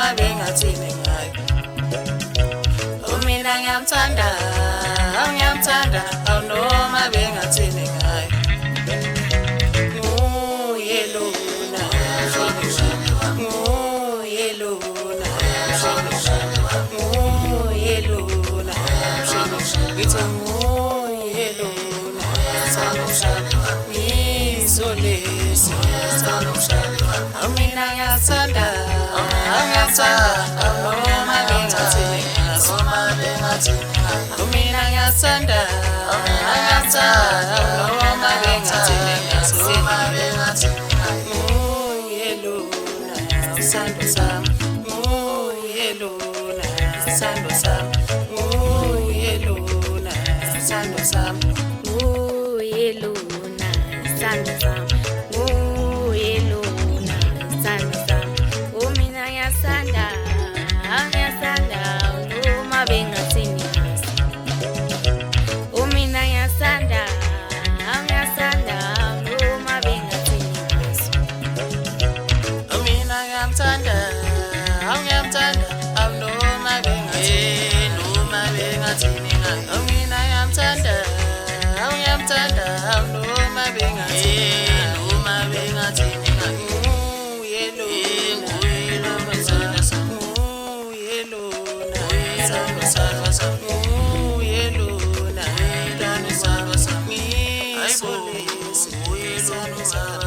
noma bengathini ngayo. Mina ngiyamthanda, ngiyamthanda, noma bengathini ngayo. Nguye lona, nguye lona, nguye lona, ngithi nguye lona, ngizolesi, mina ngiyathanda, ngiyamthanda, noma bengathini ngayo. Mina ngiyathanda, ngiyamthanda, noma bengathini ngayo. Nguye lona, sithando sami, nguye lona, sithando sami, nguye lona, sithando sami, nguye lona, sithando sami, nguye lona, sithando sami. Mina ngiyathanda, ngiyasanda noma bengathini ngaso. Mina ngiyathanda, ngiyasanda noma bengathini ngaso. mina ngiyamthanda, ngiyamthanda, noma bengathini ngayo. Mina ngiyamthanda, ngiyamthanda, noma bengathini ngayo. Nguye lona, nguye lona, nguye lona, nguye lona, ngizolesi,